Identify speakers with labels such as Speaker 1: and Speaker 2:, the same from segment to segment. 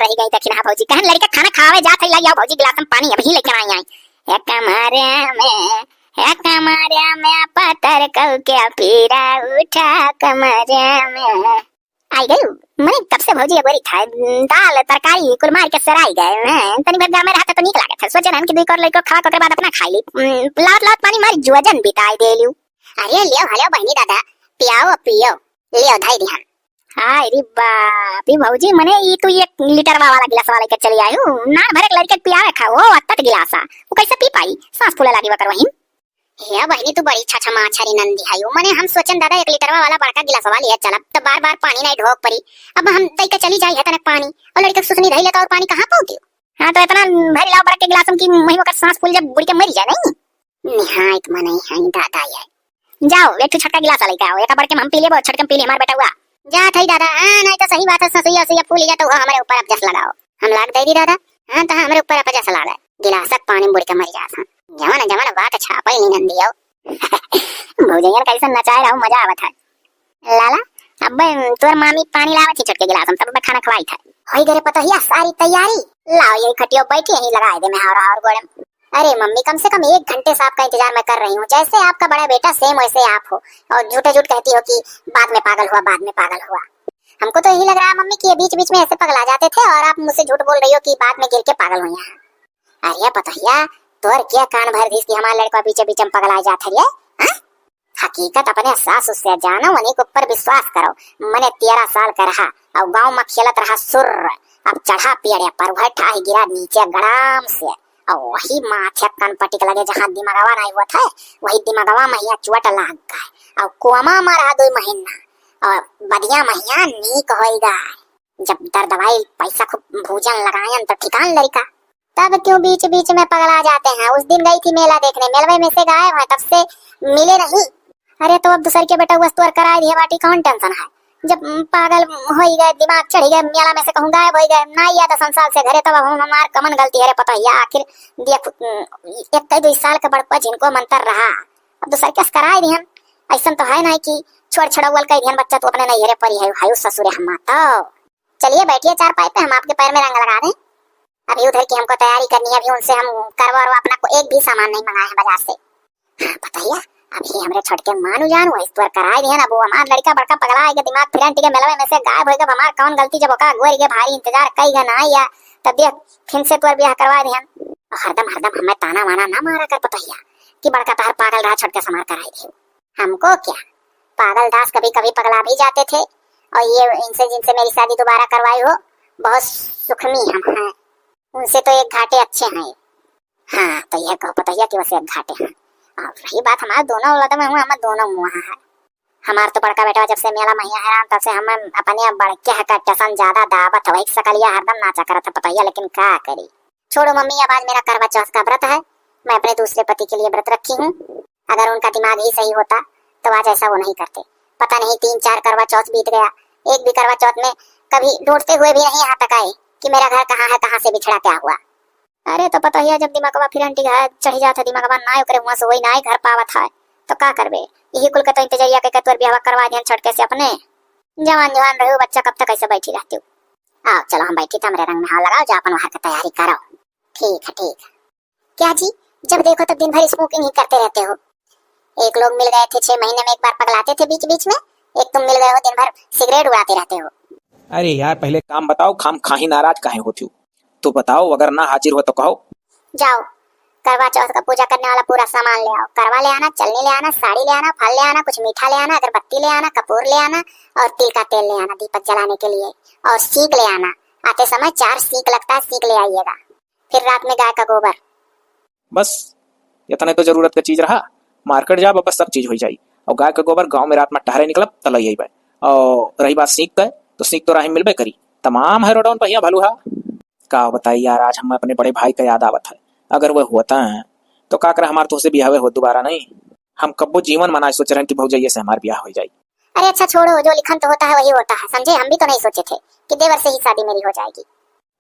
Speaker 1: रही गई तखिन हाँ भौजी कहन लड़का खाना खावे जात है लाई आओ भौजी गिलास में पानी अभी लेकर आई आई एक कमरे में पत्थर कल के पीरा उठा कमरे में आई गई मैं तब से भौजी एक बारी था दाल तरकारी कुल मार के सराई गए हैं तनी भर घर में रहता तो नीक लागत है सोचे ना कि दुई कर लइको खा के बाद अपना खाई ली लात लात पानी मारी जुवजन बिताई देलियो अरे लियो हलो बहनी दादा पियाओ पियो लियो धाई दिहान हाय रे बाप ये भौजी मने ई तू 1 लीटर वाला गिलास वाला के चली आई हूं ना भरे लड़के पियावे खाओ अत्तत गिलासा वो कैसे पी पाई सांस फूले लागी बकर वहीं हे बहनी तू बड़ी छछा माछरी नंदी हायो मने हम सोचन दादा 1 लीटर वाला बड़का गिलास वाला ले चला तो बार-बार पानी नहीं ढोक पड़ी अब हम तई के चली जाई है तने पानी और लड़के सुसनी धई लेता और पानी कहां पाओगे हां तो इतना भरी लाओ बड़के गिलास की मही बकर सांस फूल जब बुड़ी के मरी जाए नहीं निहायत मने हई दादा ये जाओ एक तो छटका गिलास लेके आओ एक बड़के हम पी लेबो छटकम पी ले हमार बेटा हुआ जा थई दादा नहीं तो सही बात है ससुया से फूल जाता हुआ हमारे ऊपर अब जस लगाओ हम लाग दे दी दादा हां तो हमारे ऊपर अब जस लगा गिलास पानी बुड़ के मर जा जवाना बात अच्छा पाई नहीं नंदियो भौजैया कैसे नचाए रहो मजा आवत है लाला अब तोर मामी पानी लावत थी छटके गिलास में तब खाना खवाई था होई गरे पता हिया सारी तैयारी लाओ यही खटियो बैठी यहीं लगाए दे मैं और गोड़े अरे मम्मी कम से कम 1 घंटे से आपका इंतजार मैं कर रही हूँ जैसे आपका बड़ा बेटा सेम वैसे आप हो और झूठे झूठ कहती हो कि बाद में पागल हुआ हमको तो यही लग रहा है मम्मी कि ये बीच बीच में ऐसे पगला जाते थे और आप मुझसे झूठ बोल रही हो कि बाद में गिर के पागल हुई हैं अरे पतहिया तोर क्या कान भर दिस कि हमारे लड़का पीछे पीछे पगला जात है हकीकत अपने सास उससे जानो उन्हीं के ऊपर विश्वास करो मैंने 13 साल का रहा और गांव में खेलत रहा सुर अब चढ़ा पेड़े पर वह ठाही गिरा नीचे गड़ाम से और वही माथे कान पटिक लगे जहाँ दिमागवा नहीं हुआ था वही दिमागवा महिया चुवट लाग गए और कोमा मारा 2 महीना और बदिया महिया नीक होएगा जब दर दवाई पैसा खूब भोजन लगायन तो ठिकान लड़का तब क्यों बीच बीच में पगला जाते हैं उस दिन गई थी मेला देखने मेलवे में से गायब है तब से मिले नहीं अरे तो अब दूसर के बेटा वस्तु और कराए दिए बाटी कौन टेंशन है जब पागल हो गए दिमाग चढ़ गए मेला में से कहूं गायब हो गए ना या 10 साल से घरे तब हम हमार कमन गलती है रे पता है आखिर देख 1-2 साल का बड़पा जिनको मंतर रहा अब दूसर के कराए दिए ऐसा तो है नहीं कि छोड़ छड़वल का ध्यान बच्चा तो अपने नहीं हेरे परी है हायो ससुरे हम तो चलिए बैठिए 4 पाई पे हम आपके पैर में रंग लगा दें अभी उधर की हमको तैयारी करनी है अभी उनसे हम करवा अपना को एक भी सामान नहीं मंगाए हैं बाजार से हाँ बताइए अभी हमरे छटके मानू जानू इस पर कराए दिए ना वो हमार लड़का बड़का पगला है के दिमाग फिरन टिके मेलवे में से गायब हो गए हमार कौन गलती जब का गोरी के भारी इंतजार कई गन आई या तब देख फिर से तोर ब्याह करवा दिए हरदम हमें ताना वाना ना मारा कर पतैया कि बड़का तार पागल रहा छटके समार कराई दिए हमको क्या पागल दास कभी कभी पगला भी जाते थे और ये इनसे जिनसे मेरी शादी दोबारा करवाई हो बहुत सुखमी हम हैं उनसे तो एक घाटे अच्छे हैं हाँ तो यह कहो पतैया कि वैसे एक घाटे हैं और रही बात हमारे दोनों औलाद में हुआ हम दोनों मुहा है हमार तो बड़का बेटा जब से मेला मैया है तब से हम अपने बड़के का टसन ज्यादा दावत है सकलिया हरदम नाचा करता पतैया लेकिन क्या करी छोड़ो मम्मी अब आज मेरा करवा चौथ का व्रत है मैं अपने दूसरे पति के लिए व्रत रखी हूँ अगर उनका दिमाग ही सही होता तो आज ऐसा वो नहीं करते पता नहीं 3-4 करवा चौथ बीत गया एक भी करवा चौथ में कभी ढूंढते हुए भी नहीं यहाँ तक आए कि मेरा घर कहाँ है कहाँ से बिछड़ा क्या हुआ अरे तो पता ही जब दिमागवा फिर चढ़ी जाता दिमागवा ना करे वहां से वही ना घर पावत है तो का करबे यही कुल का तो इंतजारिया के तोर ब्याह करवा दिया छटके से अपने जवान रहो बच्चा कब तक ऐसे बैठी रहती हो आओ चलो हम बैठी हमरे रंग में हाथ लगाओ जा अपन वहां की तैयारी करो ठीक है क्या जी जब देखो तब दिन भर स्मोकिंग ही करते रहते हो एक लोग मिल गए थे 6 महीने में एक बार पगलाते थे बीच बीच में एक तुम मिल गए हो दिन भर सिगरेट उड़ाते रहते हो
Speaker 2: अरे यार पहले काम बताओ खाम खाही नाराज काहे होती हो तो बताओ अगर ना हाजिर हो तो कहो
Speaker 1: जाओ करवा चौथ का पूजा करने वाला पूरा सामान ले आओ करवा ले आना चलनी ले आना साड़ी ले आना फल ले आना कुछ मीठा ले आना अगरबत्ती ले आना कपूर ले आना और तिल का तेल ले आना दीपक जलाने के लिए और सीख ले आना आते समय 4 सीख लगता है सीख ले आइएगा फिर रात में गाय का गोबर
Speaker 2: बस इतने तो जरूरत का चीज रहा मार्केट जा बस सब चीज हो जाई और गाय का गोबर गांव में रात में टहरे निकलब तल यही बाय और रही बात सीख का तो सीख तो राही मिलबे करी तमाम है रोडौन पहिया भलू हा का बताइए यार आज हम अपने बड़े भाई का याद आवत है अगर वह होता है तो का कर हमारे तो से ब्याह हो दोबारा नहीं हम कब्बो जीवन मना सोच रहे हैं कि भौजैया से हमार ब्याह हो जाए
Speaker 1: अरे अच्छा छोड़ो जो लिखन तो होता है वही होता है समझे हम भी तो नहीं सोचे थे कि देवर से ही शादी मेरी हो जाएगी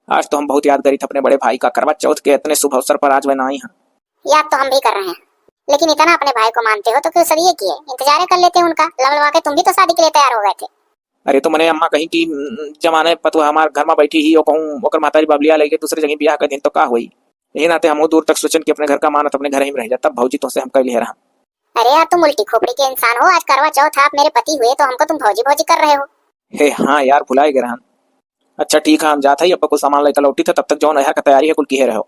Speaker 2: आज तो हम बहुत याद करी थे अपने बड़े भाई का करवा चौथ के इतने शुभ अवसर पर आज वह ना आई है
Speaker 1: याद तो हम भी कर रहे हैं लेकिन इतना अपने भाई को मानते हो तो क्यों सदिए किए इंतजार कर लेते उनका लवलवा के तुम भी तो शादी के लिए तैयार हो गए थे
Speaker 2: अरे तो मने अम्मा कहीं की जमाने पतुआ हमार घर में बैठी ही, और कहूँ ओकर मातारी बाबलिया लेके दूसरे जगह ब्याह कर दिन तो का हुई। यही नाते हम दूर तक सोचन कि अपने घर का मानत अपने घर ही में रह जाता। भौजी तो से हम कह ले रहा।
Speaker 1: अरे यार तुम उल्टी खोपड़ी के इंसान हो। आज करवा चौथ है, आप मेरे पति हुए तो हमको तुम भौजी भौजी कर रहे हो।
Speaker 2: हे हाँ यार, भुला ही गए रहन। अच्छा ठीक है, हम जाते ही अब कुछ सामान लेकर लौटी थे, तब तक जौन यहाँ का तैयारी है कुल की है रहो।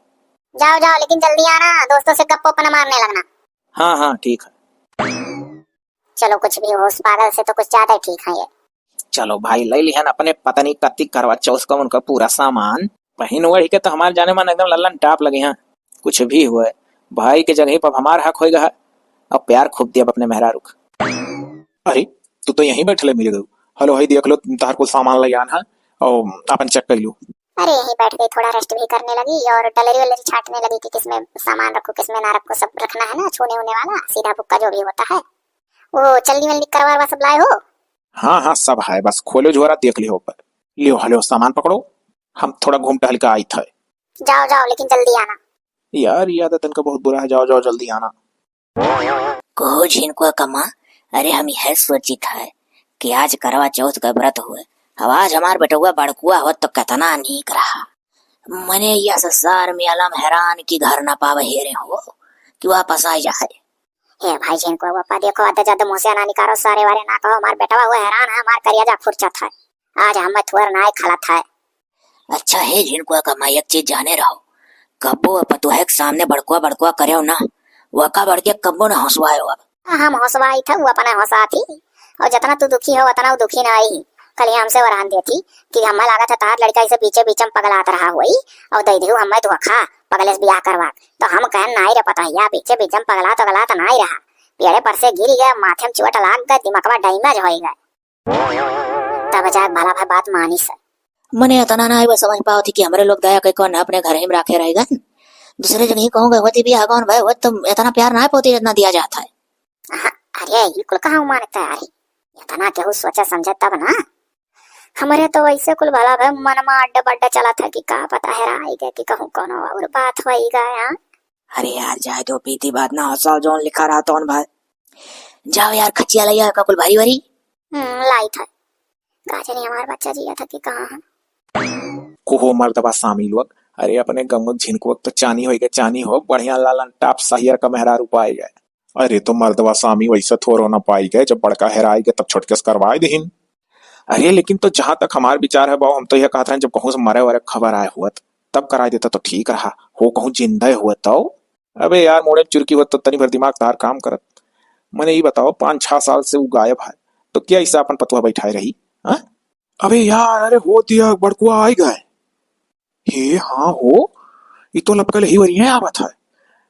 Speaker 1: जाओ जाओ, लेकिन जल्दी आना, दोस्तों से गप्पो पना मारने लगना।
Speaker 2: हाँ हाँ ठीक है।
Speaker 1: चलो कुछ भी हो, उस पागल से तो कुछ ज्यादा ही ठीक है ये।
Speaker 2: चलो भाई ले लिहन अपने पता नहीं कत्ती करवा चौथ का उनका पूरा सामान पहन वही के, तो हमारे जाने मन एकदम लल्लन टाप लगे हैं। कुछ भी हुए भाई के जगह पर हमारा हक होएगा। अब प्यार खूब दिया अपने मेहरा रुख। अरे तू तो यहीं बैठले मिल गयो। हेलो हई देख लो तार को सामान ले आना है और अपन चेक कर लो।
Speaker 1: अरे यहीं बैठ गई, थोड़ा रेस्ट भी करने लगी और डलरी वलरी छाटने लगी कि किसमें सामान रखो किसमें ना रखो। सब रखना है ना, छूने उने वाला सीधा बुक्का जो भी होता है। वो चलनी वलनी करवा सब लाए हो?
Speaker 2: हाँ हाँ सब है, बस खोलो झोरा देख लियो ऊपर। लियो हलो सामान पकड़ो, हम थोड़ा घूम टहल के आई थे।
Speaker 1: जाओ जाओ, लेकिन जल्दी आना।
Speaker 2: यार ये आदत इनका बहुत बुरा है। जाओ जाओ जल्दी आना।
Speaker 3: कहो झिनको कमा। अरे हम यह सोचित है कि आज करवा चौथ का व्रत हुए, अब आज हमार बेटुआ बड़कुआ हो तो कितना नीक रहा। मने यह संसार में अलम हैरान की घर न पावे हेरे हो कि वापस आ जाए।
Speaker 1: ए भाई जिनको पापा देखो, आधा ज्यादा मुंह से ना निकालो, सारे वारे ना कहो। हमार बेटा हुआ हैरान है, हमार करिया जा खुरचा था आज हम थुअर ना खाला था।
Speaker 3: अच्छा है झिनको कमा, एक चीज जाने रहो, कब्बो पतुहे के सामने बड़कुआ करे ना, वका बढ़ के कब्बो न हंसवाए हो। अब
Speaker 1: हम हौसवाई था, वो अपना हौसा थी। और जितना तू दुखी हो उतना वो दुखी ना आई। कल हमसे वरान देती कि हमें लागत है तार लड़का इसे पीछे पीछे पगलात रहा हुई और दे दियो हमें धोखा पगले से ब्याह करवा। तो हम कहन ना ही रह पता या पीछे पीछे पगलात तो ना ही रहा। पेड़े पर से गिर गया, माथे में चोट लाग गया, दिमाग डैमेज हो गया। तब जाके भला भाई बात मानी से।
Speaker 3: मने इतना ना वो समझ पाओ थी कि हमारे लोग दया कहीं न अपने घर ही में रखे रहेगा, दूसरे जगह कहूँगा होती भी कौन भाई वो तो इतना प्यार ना पोती जितना दिया जाता है।
Speaker 1: अरे ये कुल कहाँ मानता है? अरे इतना केहू सोचा समझा तब ना। हमारे तो वैसे कुल भला भाई मन में अड्डा बड्डा चला था कि का पता है आएगा कि कहूँ कौन और बात होएगा यार।
Speaker 3: अरे यार जाए तो पीती बात ना हौसा जोन लिखा रहा तो भाई। जाओ यार खचिया लिया का कुल भारी भारी।
Speaker 1: लाई था गाजनी हमारा बच्चा जिया था कि कहाँ है।
Speaker 2: कोहो मर्दबा शामिल वक्त। अरे अपने गमुक झिनको वक्त तो चानी होएगा, चानी हो बढ़िया लालन टाप सहियर का मेहरा रुपाए गए। अरे तो मर्दबा स्वामी वैसे थोरो ना पाई गए, जब बड़का हेराई गए तब छोटके करवाए दहीन। अरे लेकिन तो जहां तक हमारा विचार है बाबू, हम तो यह कहते हैं जब कहूँ से मरे वरे खबर आए हुआ तब करा देता तो ठीक रहा। हो कहूँ जिंदा हुआ तो अबे यार मोड़े चुरकी हुआ तो तनी भर दिमाग तार काम करत। मैंने ये बताओ 5-6 साल से वो गायब है तो क्या ऐसा अपन पतुआ बैठाए रही? हा? अबे यार अरे हो दिया बड़कुआ आई गए। हे हाँ हो, ये तो लपकल ही वरी है आवत है।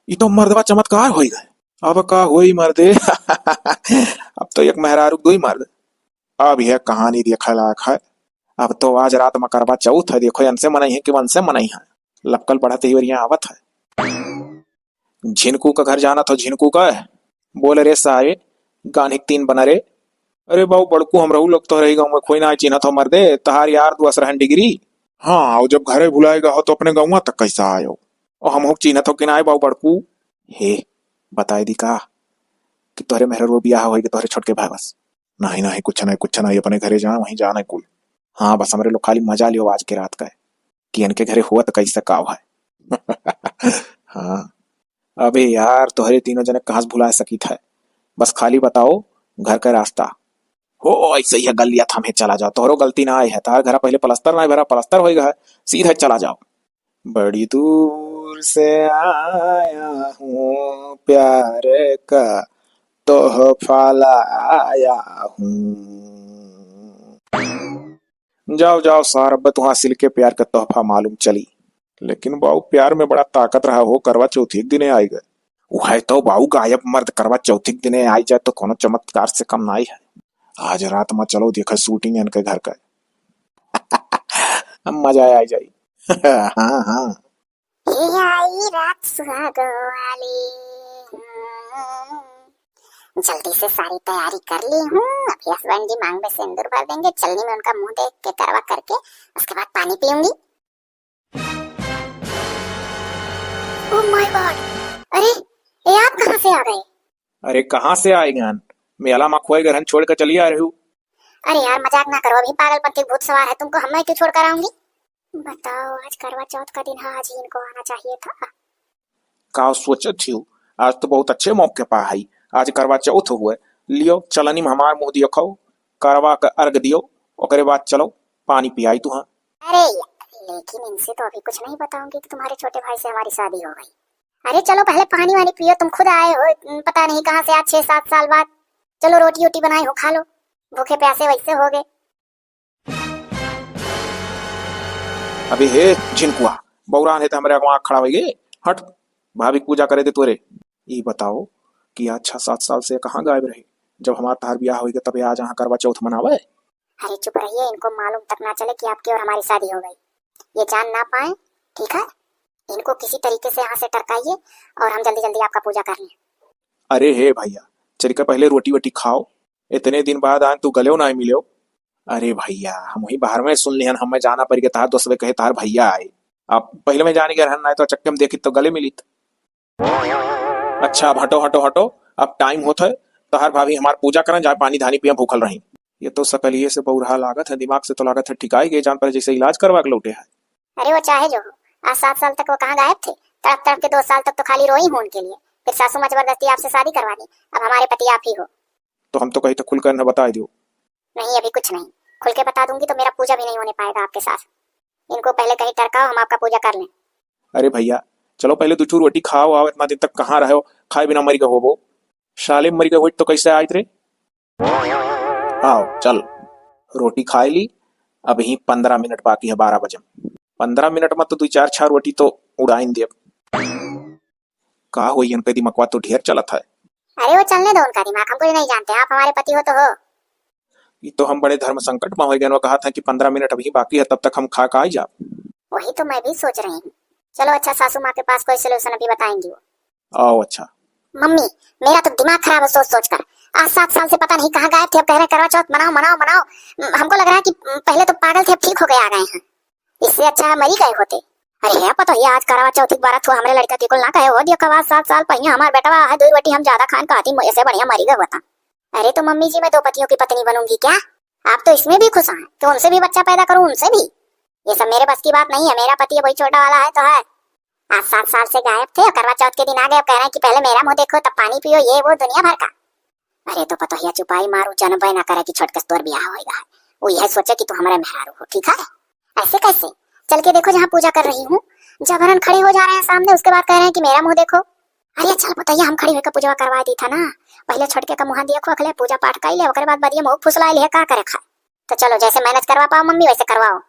Speaker 2: ये तो मर्दवा चमत्कार हो गए। अब का होई मर्दे अब तो एक मेहरारू दो ही मर्द। अब यह कहानी देखा लायक है। अब तो आज रात में करवा चौथ है, देखो इनसे मनाई है कि वन से मनाई है। लपकल बढ़ाते ही वरिया आवत है। झिनकू का घर जाना तो झिनकू का है। बोले रे सारे गानिक 3 बना रे। अरे बाबू बड़कू हम रहू लोग तो रहेगा मैं कोई ना चिन्ह तो मर दे तहार यार 2 रहन डिग्री। हाँ और जब घरे भुलाएगा हो तो अपने गाँव तक कैसा आयो और हम चिन्ह तो कि ना आए बाबू बड़कू। हे बताए दी का कि तोहरे मेहर वो ब्याह होएगा तोहरे छोटके भाई? बस नहीं नहीं कुछ नहीं अपने घरे जाए वहीं जाना है कुल। हाँ बस हमारे लोग खाली मजा लियो आज के रात का कि इनके घरे हुआ तो कैसे काव है। हाँ अबे यार तोहरे तीनों जने कहाँ से भुला सकी था। बस खाली बताओ घर का रास्ता हो ऐसे ही गलिया थामे चला जाओ। तोहरो गलती ना आई है, तार घर पहले पलस्तर ना भरा, पलस्तर होएगा सीधा चला जाओ। बड़ी दूर से आया हूँ प्यार का तोहफा लाया हूँ। जाओ जाओ सार अब तू हासिल के प्यार का तोहफा मालूम चली। लेकिन बाऊ प्यार में बड़ा ताकत रहा हो। करवा चौथी दिने आई गए वो है तो बाऊ गायब मर्द करवा चौथी दिने आई जाए तो कोनो चमत्कार से कम ना ही है। आज रात में चलो देखा शूटिंग इनके घर का। मजा आ जाए। हाँ हाँ
Speaker 1: आई रात सुहागो वाली। जल्दी से सारी तैयारी कर ली हूँ। अभी हसबैंड जी मांग में सिंदूर भर देंगे, चलनी में उनका मुंह देख के करवा करके उसके बाद पानी पीऊंगी। ओह माय गॉड, अरे ये आप कहाँ से आ गए?
Speaker 2: अरे कहाँ से आए ज्ञान, मेला में खोए घर छोड़ कर चली आ रही हूँ।
Speaker 1: अरे यार मजाक ना करो, अभी पागलपंती भूत सवार है, तुमको हम मैं क्यों छोड़ कर आऊंगी? बताओ, आज करवा चौथ का दिन है, आज ही इनको आना चाहिए था।
Speaker 2: का सोचत थी आज तो बहुत अच्छे मौके पर आई। आज करवा चौथ हुए, लियो चलनी में हमार मुंह दियो खाओ, करवा का अर्घ दियो, ओकरे बाद चलो पानी पियाई तुहा।
Speaker 1: अरे यार, लेकिन इनसे तो अभी कुछ नहीं बताऊंगी कि तुम्हारे छोटे भाई से हमारी शादी हो गई। अरे चलो पहले पानी वानी पियो, तुम खुद आए हो पता नहीं कहाँ से आज 6-7 साल बाद। चलो रोटी वोटी बनाई हो, खा लो, भूखे प्यासे वैसे हो गए।
Speaker 2: अबे हे झिनकुआ, बौरा ने तो हमारे आँख खड़ा हो गए। हट, भाभी की पूजा करे दे तोरे। ये बताओ कि आज 6-7 साल से कहाँ गायब रहे? जब हमारा तार ब्याह हो गया तब आज यहाँ करवा चौथ मनावे।
Speaker 1: अरे चुप रहिए, इनको मालूम तक ना चले कि आपकी और हमारी शादी हो गई, ये जान ना पाए, ठीक है? इनको किसी तरीके से यहाँ से टरकाइए और हम जल्दी जल्दी आपका पूजा कर लें।
Speaker 2: अरे हे भैया, चल के पहले रोटी वोटी खाओ, इतने दिन बाद आज तू गले ना मिलो। अरे भैया, हम वही बाहर में सुन लिहन, हमें जाना पड़ गया तार दोस्त कहे तार भैया आए। अब पहले में जाने के रहन ना तो चक्के में देखी तो गले मिली। अच्छा अब हटो हटो हटो, अब टाइम होता है, तहार भाभी हमार पूजा करें, जाए पानी धानी पिया भूखल रही। ये तो सकलिए से बहुरहा लागत है, दिमाग से तो लागत है ठिकाई गए, जान पर जैसे इलाज करवा के लौटे है।
Speaker 1: अरे वो चाहे जो हो, आज 7 साल तक वो कहाँ गायब थे? तड़प तड़प के 2 साल तक तो खाली रोई हूँ उनके लिए, फिर सासू माँ जबरदस्ती आपसे शादी करवा दी, अब हमारे पति आप ही हो।
Speaker 2: तो हम तो कहीं तो खुलकर न बता दो।
Speaker 1: नहीं अभी कुछ नहीं, खुल के बता दूंगी तो मेरा पूजा भी नहीं होने पाएगा आपके साथ। इनको पहले कहीं टरकाओ, हम आपका पूजा कर लें।
Speaker 2: अरे भैया चलो पहले 2 रोटी खाओ, आओ इतना दिन तक कहाँ रहे हो, खाए बिना मरी गए हो वो शाले मरी गए हो तो कैसे आए रे? आओ चल, रोटी खाए ली, अभी 15 मिनट बाकी है 12 बजे। 15 मिनट में तो 2-4 रोटी तो उड़ाइन दे। का हुई इनके दिमाग तो ढेर चलत है।
Speaker 1: अरे वो चलने दो उनका दिमाग, हमको नहीं जानते, आप हमारे पति हो तो हो।
Speaker 2: ये तो हम बड़े धर्म संकट में हो गए, वो कहा था कि 15 मिनट अभी बाकी है, तब तक हम खा का जा।
Speaker 1: वही तो मैं भी सोच रही हूँ। चलो अच्छा, सासू माँ के पास कोई सोल्यूशन अभी बताएंगी वो।
Speaker 2: आओ अच्छा।
Speaker 1: मम्मी मेरा तो दिमाग खराब है सोच सोच कर, आज 7 साल से पता नहीं कहाँ गायब थे, अब कह रहे करवा चौथ मनाओ मनाओ मनाओ। हमको लग रहा है कि पहले तो पागल थे, अब ठीक हो गए आ गए हैं, इससे अच्छा मरी गए होते। अरे है पता है, आज करवा चौथ की बारात हुआ, हमारे लड़का के कुल ना कहे हो दिया कवा 7 साल पहिया हमार बेटा है, 2 रोटी हम ज्यादा खान खाती, ऐसे बढ़िया मरी गए बता। अरे तो मम्मी जी मैं 2 पतियों की पत्नी बनूंगी क्या? आप तो इसमें भी खुश हैं कि उनसे भी बच्चा पैदा करूं, उनसे भी? ये सब मेरे बस की बात नहीं है, मेरा पति वही छोटा वाला है तो है। आज 7 साल से गायब थे और करवा चौथ के दिन आ गए, कह रहे हैं कि पहले मेरा मुंह देखो तब पानी पियो, ये वो दुनिया भर का। अरे तो पता है चुपाई मारू जनबे ना करे कि छोटके तोर ब्याह होएगा, वो यह सोचे कि तू हमारे मेहरारू हो, ठीक है? ऐसे कैसे? चल के देखो जहाँ पूजा कर रही हूँ, जबरन खड़े हो जा रहे हैं सामने, उसके बाद कह रहे हैं कि मेरा मुंह देखो। अरे चल बताइए, हम खड़ी होकर पूजा करवा दी था ना, पहले छोटके का मुँह देखो, अखले पूजा पाठ कर ले, ओकरे बाद बढ़िया मुँह फुसला ले, का करे खा। तो चलो जैसे मैनेज करवा पाओ मम्मी वैसे करवाओ।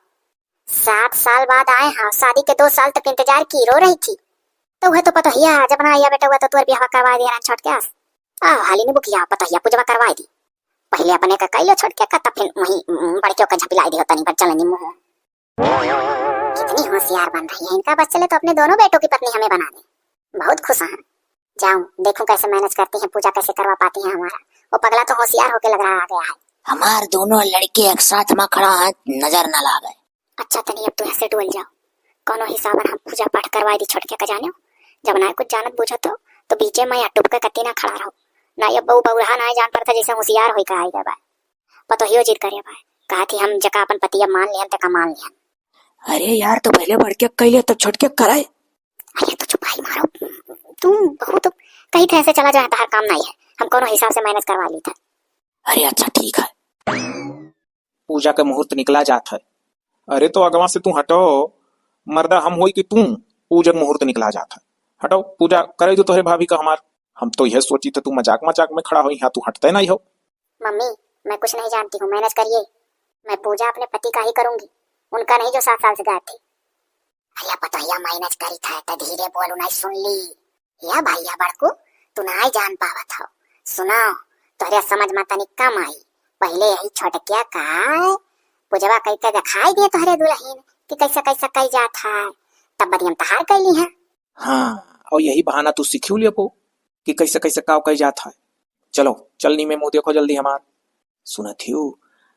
Speaker 1: 7 साल बाद आए हैं, शादी के 2 साल तक इंतजार की रो रही थी, तो वह तो पता हिया जब ना आया बेटा हुआ तो तोर ब्याह करवा दिया छोट के आस। हाली ने बुकिया पता हिया पूजा करवा दी, पहले अपने का कइलो छोट के का, तब फिर वही बड़कियों का झपिलाई दी होता नहीं पर चलनी मुंह। कितनी होशियार बन रही है, इनका बस चले तो अपने दोनों बेटों की पत्नी हमें बना दे। बहुत खुश हैं, जाऊं देखूं कैसे मैनेज करती हैं, पूजा कैसे करवा पाती हैं हमारा। वो पगला तो होशियार होके लग रहा आ गया है।
Speaker 3: हमार दोनों लड़के एक साथ में खड़ा है, नजर न लागे।
Speaker 1: अच्छा तनी अब तू ऐसे डोल जाओ, कोनो हिसाब हम पूजा पाठ करवाई दी छोटके का जाने, जब ना कुछ जानत बुझत हो तो बीचे में या टुप के कत्ती ना खड़ा रहो ना, ये बहु बहुरहा ना जान पड़ता जैसे होशियार होई का आई गए भाई। पतो हियो जिद करे भाई, कहा थी हम जका अपन पति अब मान लियन तक मान लियन।
Speaker 3: अरे यार तो पहले बढ़ के कैले तब छोट के कराए।
Speaker 1: अरे तो चुपाई मारो, तुम बहुत कहीं तरह से चला जाए, हर काम नहीं है, हम कोनो हिसाब से मैनेज करवा ली था।
Speaker 3: अरे अच्छा ठीक है।
Speaker 2: पूजा का मुहूर्त निकला जाता है। अरे तो अगवा से तू हटो, मर्दा हम होई कि तू पूजा का मुहूर्त निकला जाता है। हटो पूजा करे जो तोहरे भाभी का हमार। हम तो यह सोची तो तू मजाक मजाक में खड़ा हो, यहाँ तू हटते नहीं हो।
Speaker 1: मम्मी मैं कुछ नहीं जानती हूँ, मैनेज करिए, मैं पूजा अपने पति का ही करूंगी, उनका नहीं जो 7 साल से गायब थे। अरे पता है मैनेज करी था तो धीरे बोलू नहीं सुन ली या भैया बड़कू, तू ना जान पावा था। सुनाओ तोहरे समझ में तनिक कम आई, पहले यही छोटकिया का पूजवा कई के दिखाई दिए तोहरे दुल्हन कि कैसा कैसा कई जात है, तब बड़ी हम तहार कैली है।
Speaker 2: हाँ और यही बहाना तू सीखियो ले पो कि कैसे कैसे काव कही जाता है। चलो चलनी में मुंह देखो जल्दी हमार। सुनत हियो,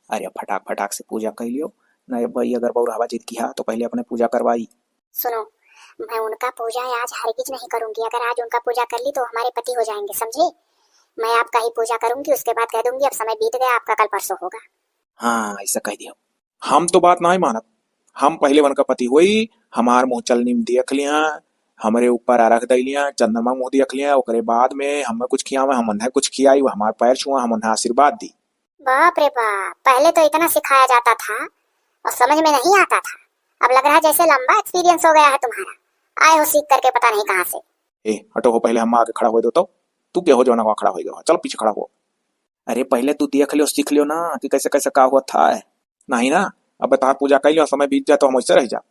Speaker 2: अरे फटाक फटाक से पूजा कर लियो ना भाई, अगर बहुरावा जिद किया तो पहले अपने पूजा करवाई।
Speaker 1: सुनो मैं उनका पूजा आज हरगिज नहीं करूंगी, अगर आज उनका पूजा कर ली तो हमारे पति हो जाएंगे, समझे? मैं आपका ही पूजा करूंगी, उसके बाद कह दूंगी अब समय बीत गया, आपका कल परसों होगा।
Speaker 2: हाँ ऐसा कह दिया। हम तो बात ना ही मानत। हम पहले वन का पति हुई, हमार मुंह चलनी में देख लिया, हमरे ऊपर रख दिलिया, चंद्रमा मुंह देख लिया, ओकरे बाद में हमें कुछ खियावा, हम उन्हें कुछ खियाई, वो हमार पैर छुआ, हम उन्हें आशीर्वाद दी।
Speaker 1: बाप रे बाप, पहले तो इतना सिखाया जाता था और समझ में नहीं आता था। अब लग रहा है जैसे लंबा एक्सपीरियंस हो गया है तुम्हारा। आए हो सीख करके पता नहीं कहाँ से।
Speaker 2: ए हटो हो, पहले हम आगे खड़ा हो दो तो। तू क्या हो जो ना खड़ा हो गया, चलो पीछे खड़ा हो। अरे पहले तू देख लियो, सीख लियो ना कि कैसे कैसे का हुआ था। नहीं ना, अब तार पूजा कर लियो, समय बीत जाए तो हम वैसे रह जा।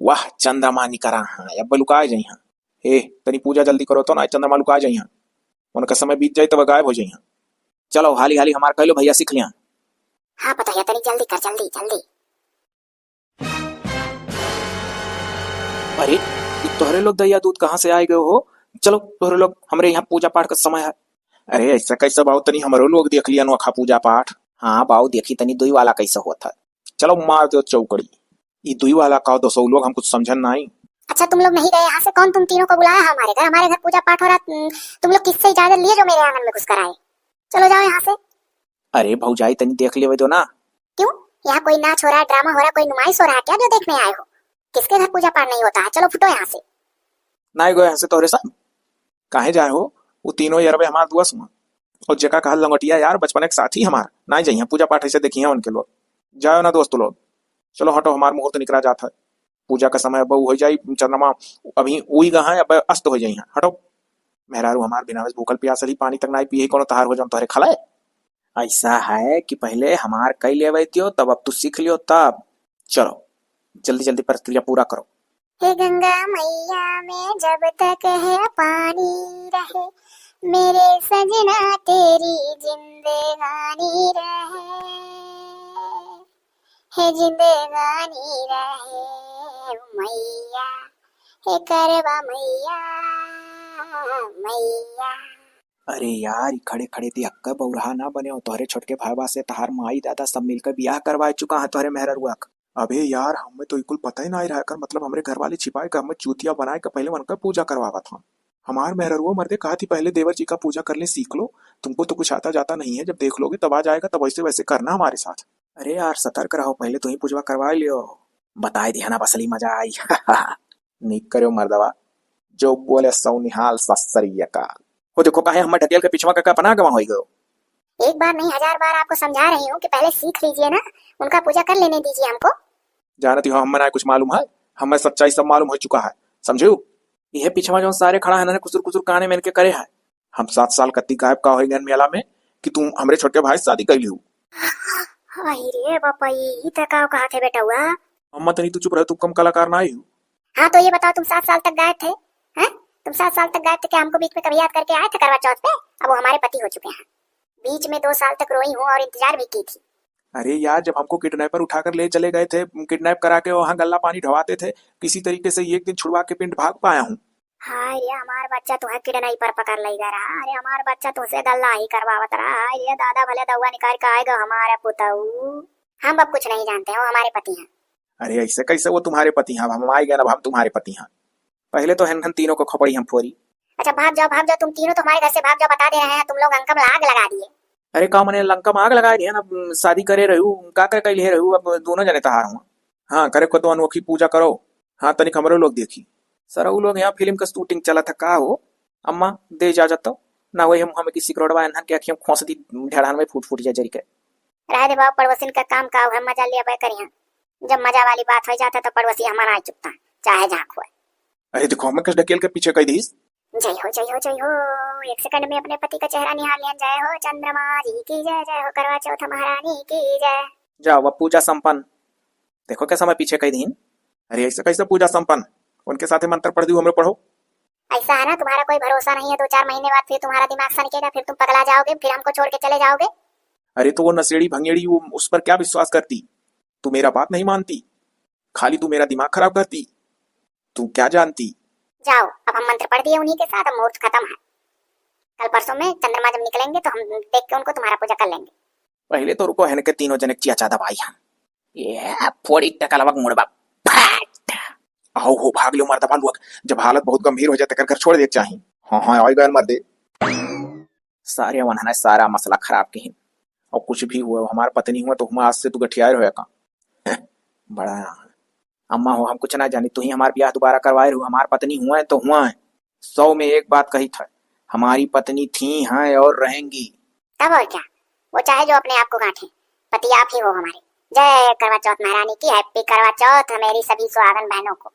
Speaker 2: वाह चंद्रमा निकरा हाँ, अब लुका जाई हाँ। ए तनी पूजा जल्दी करो तो ना, चंद्रमा लुका जाई हाँ, उनका समय बीत जाए तो वह गायब हो जाई हाँ। चलो हाली हाली हमार कह लो भैया, सीख लिया।
Speaker 1: हाँ बताइए, तनी जल्दी कर, जल्दी जल्दी।
Speaker 2: अरे तोहरे लोग दैया दूध कहाँ से आए गए हो? चलो तोहरे लोग, हमरे यहाँ पूजा पाठ का समय है। अरे ऐसा कैसा बाऊ, तनी हमरो लोग देख लिया नोखा पूजा पाठ। हाँ बाऊ देखी तनी दुई वाला कैसा हुआ था। चलो मार दो चौकड़ी। ये दुई वाला का 200 लोग, हम कुछ समझन नहीं।
Speaker 1: अच्छा तुम लोग नहीं गए यहाँ से? कौन तुम तीनों को बुलाया हमारे घर? हमारे घर पूजा पाठ हो रहा, तुम लोग किससे इजाजत लिए जो मेरे आंगन में घुस कर आए? चलो जाओ यहाँ से।
Speaker 2: अरे भौजाई तनी देख ले दो ना।
Speaker 1: क्यों, यहाँ कोई नाच हो रहा है, ड्रामा हो रहा है, कोई नुमाइश हो रहा है क्या जो देखने आए हो? किसके घर पूजा पाठ नहीं होता है? चलो फुटो यहाँ से।
Speaker 2: ना गो यहाँ से तोहरे साथ काहे जाए हो? वो तीनों यारबे हमार दुआ सुना और जगह कहा लंगटिया यार, बचपन एक साथी हमार ना जाइए पूजा पाठ ऐसे देखिए उनके लोग। जाओ ना दोस्त लोग, चलो हटो, हमार मुहूर्त निकला जाता है। पूजा का समय अब हो जाई, चंद्रमा अभी उई गहा है, अब अस्त हो जाई, हटो। मेहरारू हमार बिना बस भूखल प्यासल ही, पानी तक ना पिए कोनो तहार हो जाओ तोहरे खलाए। ऐसा है कि पहले हमार कई ले थियो, तब अब तू सीख लियो तब। चलो जल्दी जल्दी प्रक्रिया पूरा करो।
Speaker 1: हे गंगा मैया में जब तक है पानी रहे, मेरे सजना तेरी जिंदगानी रहे, हे जिंदगानी रहे मैया, हे करवा मैया मैया।
Speaker 2: अरे यार ये खड़े खड़े थी अक्का बौरहा ना बने हो, तोहरे छोटके भाईबा से तहार माई दादा सब मिलकर ब्याह करवा चुका है तोहरे मेहररुआ का। अबे यार हमें तो बिल्कुल पता ही ना ही रहा कर, मतलब हमरे घर वाले छिपाए का हमें चूतिया बनाए का पहले उनका पूजा करवावा था। हमार मेहररुआ मर्दे कहा थी पहले देवर जी का पूजा करने सीख लो, तुमको तो कुछ आता जाता नहीं है, जब देख लोगे तब आ जाएगा, तब वैसे वैसे करना हमारे साथ। अरे यार सतर्क रहो, पहले तो ही पूजा करवा लियो, बताए दिया ना असली मजा आई। निक करो मर्दवा, जो बोले सौ निहाल ससरिया का। वो देखो कहे हम ढकेल के पिछवा का अपना गवा हो गयो।
Speaker 1: एक बार नहीं 1000 बार आपको समझा रही हूँ कि पहले सीख लीजिए ना, उनका पूजा कर लेने दीजिए हमको।
Speaker 2: जानती हो हमें ना कुछ मालूम है, हमें सच्चाई सब मालूम हो चुका है, समझो। यह पिछवा जो सारे खड़ा है ना कुसुर कुसुर कहानी में इनके करे है। हम 7 साल कत्ती गायब का हो गए मेला में कि तुम हमरे छोटे भाई से शादी कर लियो।
Speaker 1: अरे बापा ये तकाव कहा थे बेटा हुआ।
Speaker 2: अम्मा तनी तू चुप रह, तुम कम कलाकार ना आई हो।
Speaker 1: हाँ तो ये बताओ, तुम 7 साल तक गायब थे? हैं? तुम 7 साल तक गायब थे क्या? हमको बीच में कभी याद करके आए थे करवा चौथ पे? अब वो हमारे पति हो चुके हैं। बीच में 2 साल तक रोई हूँ और इंतजार भी की थी।
Speaker 2: अरे यार जब हमको किडनैपर उठाकर ले चले गए थे, किडनैप करा के वहाँ गल्ला पानी ढवाते थे, किसी तरीके से एक दिन छुड़वा के पिंड भाग पाया हूँ।
Speaker 1: हाय रे हमार बच्चा तुम्हें किडनैप पर पकड़ ले जा रहा। अरे हमार बच्चा तुमसे गल्ला ही करवावत रहा। हाय रे दादा भले दवा निकाल के आएगा हमारा पुताऊ। हम अब कुछ नहीं जानते हैं, वो हमारे पति हैं।
Speaker 2: अरे ऐसे कैसे वो तुम्हारे पति हैं? हम आए गए ना, हम तुम्हारे पति हैं। पहले तो हन तीनों को खपड़ी हम फोरी।
Speaker 1: अच्छा भाग जाओ तुम तीनों, तुम्हारे घर से भाग जाओ, बता दे रहे हैं तुम लोग अंकम आग लगा दिए।
Speaker 2: अरे का मैंने लंका में आग लगा दिया ना, शादी करे रहू का कर ले रहू, अब दोनों जने तहार हूँ। हाँ करे को तो अनोखी पूजा करो। हाँ तनिक हमरो लोग देखी सर, वो लोग यहाँ फिल्म का शूटिंग चला था का हो। अम्मा दे इजाजत तो ना, वही हम हमें किसी करोड़वा एनहन के अखियों खोस दी ढेड़ान में फूट जाए जरी के।
Speaker 1: रह दे बाबू, पड़ोसिन का काम का है, मजा लिया पे करिए। जब मजा वाली बात हो जाता तो पड़ोसी हमारा आ चुकता चाहे जहाँ खोए।
Speaker 2: अरे देखो हमें किस ढकेल के पीछे कह दी।
Speaker 1: जय हो जय हो जय हो, 1 सेकंड में अपने पति का चेहरा निहार लिया। जय हो चंद्रमा जी की जय, जय हो करवा चौथ महारानी की जय।
Speaker 2: जाओ अब पूजा संपन्न। देखो कैसा मैं पीछे कह दीन। अरे ऐसा कैसे पूजा संपन्न? उनके साथ मंत्र पढ़ दी, हमें पढ़ो।
Speaker 1: ऐसा है ना, तुम्हारा कोई भरोसा नहीं है। 2-4 महीने बाद फिर तुम्हारा दिमाग सनकेगा, फिर तुम पगला जाओगे, फिर हमको छोड़ के चले जाओगे।
Speaker 2: अरे तो वो नशेड़ी भंगेड़ी, वो उस पर क्या विश्वास करती? तू मेरा बात नहीं मानती, खाली तू मेरा दिमाग खराब करती। तू क्या जानती?
Speaker 1: जाओ, अब हम मंत्र पढ़ दिए उन्हीं के साथ, अब मुहूर्त खत्म है। कल परसों में चंद्रमा जब निकलेंगे तो हम देख के उनको तुम्हारा पूजा कर लेंगे।
Speaker 2: पहले तो रुको, है के तीनों जने चिया चादा भाई हम ये फोड़ी टका लवक मुड़बा आओ हो भाग लो मर्दा बालुआ, जब हालत बहुत गंभीर हो जाए घर छोड़ दे चाहिए। हाँ हाँ आई गए मर्दे, सारे वन है सारा मसला खराब के और कुछ भी हुआ हमार पत्नी हुआ तो हम आज से तू गठियार होया का बड़ा अम्मा हो हम कुछ ना जानी, तू ही हमार ब्याह दोबारा करवाए रहो, हमार पत्नी हुआ है तो हुआ है। 100 में एक बात कही था, हमारी पत्नी थी हैं और रहेंगी।
Speaker 1: तब और क्या, वो चाहे जो अपने आप को गांठे, पति आप ही हो हमारे। जय करवा चौथ महारानी की, हैप्पी करवा चौथ मेरी सभी सुहागन बहनों को।